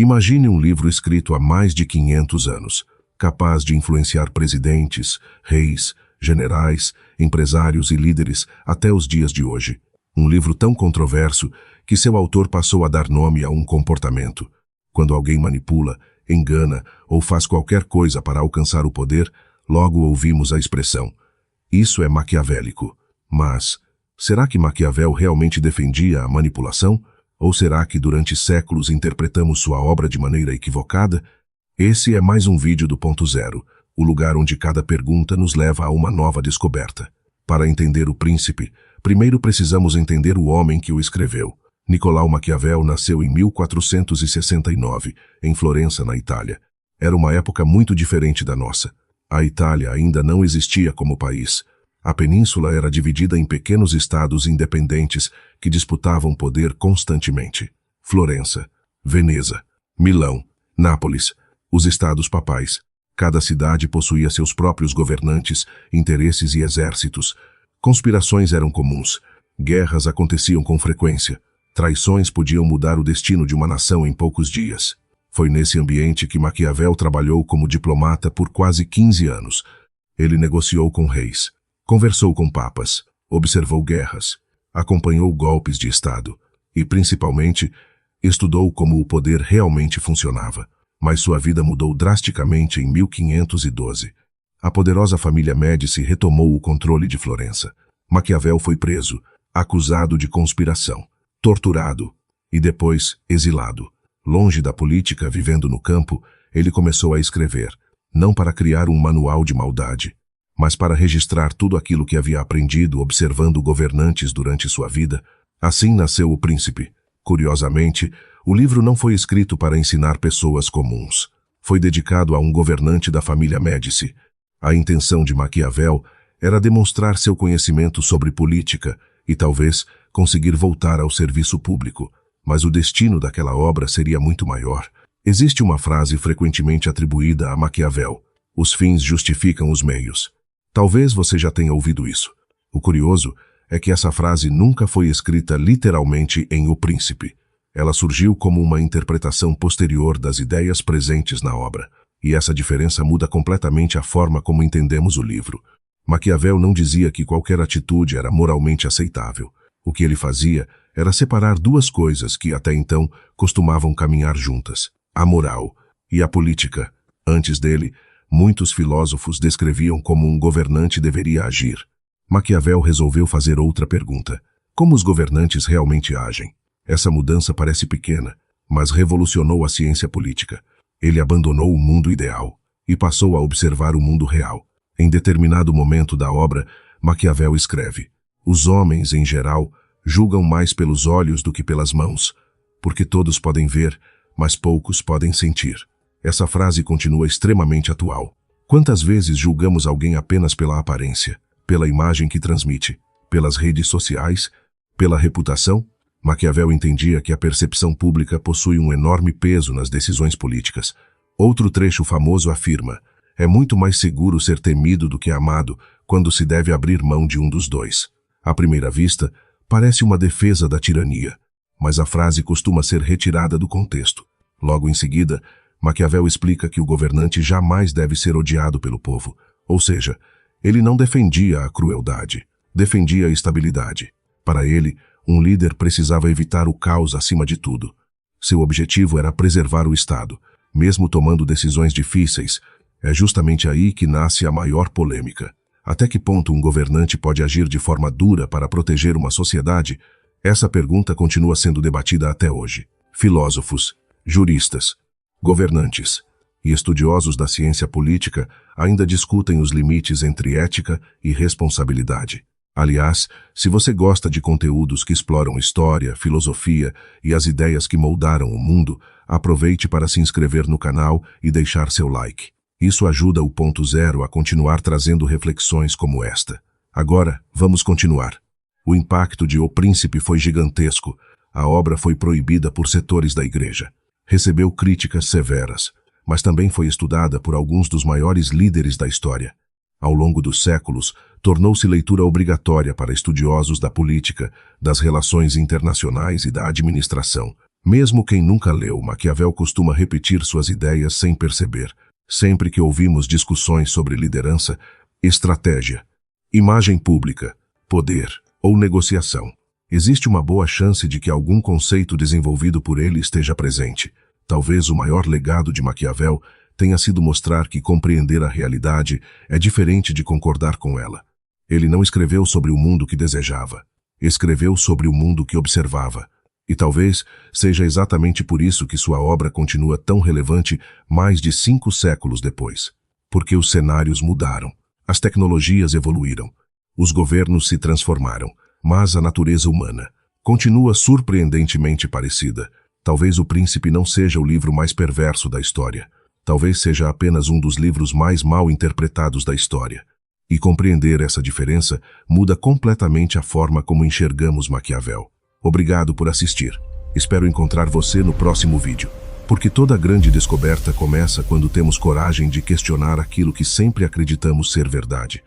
Imagine um livro escrito há mais de 500 anos, capaz de influenciar presidentes, reis, generais, empresários e líderes até os dias de hoje. Um livro tão controverso que seu autor passou a dar nome a um comportamento. Quando alguém manipula, engana ou faz qualquer coisa para alcançar o poder, logo ouvimos a expressão: isso é maquiavélico. Mas, será que Maquiavel realmente defendia a manipulação? Ou será que durante séculos interpretamos sua obra de maneira equivocada? Esse é mais um vídeo do Ponto Zero, o lugar onde cada pergunta nos leva a uma nova descoberta. Para entender o Príncipe, primeiro precisamos entender o homem que o escreveu. Nicolau Maquiavel nasceu em 1469, em Florença, na Itália. Era uma época muito diferente da nossa. A Itália ainda não existia como país. A península era dividida em pequenos estados independentes que disputavam poder constantemente. Florença, Veneza, Milão, Nápoles, os estados papais. Cada cidade possuía seus próprios governantes, interesses e exércitos. Conspirações eram comuns. Guerras aconteciam com frequência. Traições podiam mudar o destino de uma nação em poucos dias. Foi nesse ambiente que Maquiavel trabalhou como diplomata por quase 15 anos. Ele negociou com reis, conversou com papas, observou guerras, acompanhou golpes de Estado e, principalmente, estudou como o poder realmente funcionava. Mas sua vida mudou drasticamente em 1512. A poderosa família Médici retomou o controle de Florença. Maquiavel foi preso, acusado de conspiração, torturado e depois exilado. Longe da política, vivendo no campo, ele começou a escrever, não para criar um manual de maldade, mas para registrar tudo aquilo que havia aprendido observando governantes durante sua vida. Assim nasceu o Príncipe. Curiosamente, o livro não foi escrito para ensinar pessoas comuns. Foi dedicado a um governante da família Médici. A intenção de Maquiavel era demonstrar seu conhecimento sobre política e talvez conseguir voltar ao serviço público. Mas o destino daquela obra seria muito maior. Existe uma frase frequentemente atribuída a Maquiavel: os fins justificam os meios. Talvez você já tenha ouvido isso. O curioso é que essa frase nunca foi escrita literalmente em O Príncipe. Ela surgiu como uma interpretação posterior das ideias presentes na obra. E essa diferença muda completamente a forma como entendemos o livro. Maquiavel não dizia que qualquer atitude era moralmente aceitável. O que ele fazia era separar duas coisas que até então costumavam caminhar juntas: a moral e a política. Antes dele, muitos filósofos descreviam como um governante deveria agir. Maquiavel resolveu fazer outra pergunta: como os governantes realmente agem? Essa mudança parece pequena, mas revolucionou a ciência política. Ele abandonou o mundo ideal e passou a observar o mundo real. Em determinado momento da obra, Maquiavel escreve: os homens, em geral, julgam mais pelos olhos do que pelas mãos, porque todos podem ver, mas poucos podem sentir. Essa frase continua extremamente atual. Quantas vezes julgamos alguém apenas pela aparência, pela imagem que transmite, pelas redes sociais, pela reputação? Maquiavel entendia que a percepção pública possui um enorme peso nas decisões políticas. Outro trecho famoso afirma: é muito mais seguro ser temido do que amado quando se deve abrir mão de um dos dois. À primeira vista, parece uma defesa da tirania, mas a frase costuma ser retirada do contexto. Logo em seguida, Maquiavel explica que o governante jamais deve ser odiado pelo povo, ou seja, ele não defendia a crueldade, defendia a estabilidade. Para ele, um líder precisava evitar o caos acima de tudo. Seu objetivo era preservar o Estado, mesmo tomando decisões difíceis. É justamente aí que nasce a maior polêmica. Até que ponto um governante pode agir de forma dura para proteger uma sociedade? Essa pergunta continua sendo debatida até hoje. Filósofos, juristas, governantes e estudiosos da ciência política ainda discutem os limites entre ética e responsabilidade. Aliás, se você gosta de conteúdos que exploram história, filosofia e as ideias que moldaram o mundo, aproveite para se inscrever no canal e deixar seu like. Isso ajuda o Ponto Zero a continuar trazendo reflexões como esta. Agora, vamos continuar. O impacto de O Príncipe foi gigantesco. A obra foi proibida por setores da igreja. Recebeu críticas severas, mas também foi estudada por alguns dos maiores líderes da história. Ao longo dos séculos, tornou-se leitura obrigatória para estudiosos da política, das relações internacionais e da administração. Mesmo quem nunca leu, Maquiavel costuma repetir suas ideias sem perceber. Sempre que ouvimos discussões sobre liderança, estratégia, imagem pública, poder ou negociação, existe uma boa chance de que algum conceito desenvolvido por ele esteja presente. Talvez o maior legado de Maquiavel tenha sido mostrar que compreender a realidade é diferente de concordar com ela. Ele não escreveu sobre o mundo que desejava, escreveu sobre o mundo que observava. E talvez seja exatamente por isso que sua obra continua tão relevante mais de 5 séculos depois. Porque os cenários mudaram, as tecnologias evoluíram, os governos se transformaram, mas a natureza humana continua surpreendentemente parecida. Talvez O Príncipe não seja o livro mais perverso da história. Talvez seja apenas um dos livros mais mal interpretados da história. E compreender essa diferença muda completamente a forma como enxergamos Maquiavel. Obrigado por assistir. Espero encontrar você no próximo vídeo. Porque toda grande descoberta começa quando temos coragem de questionar aquilo que sempre acreditamos ser verdade.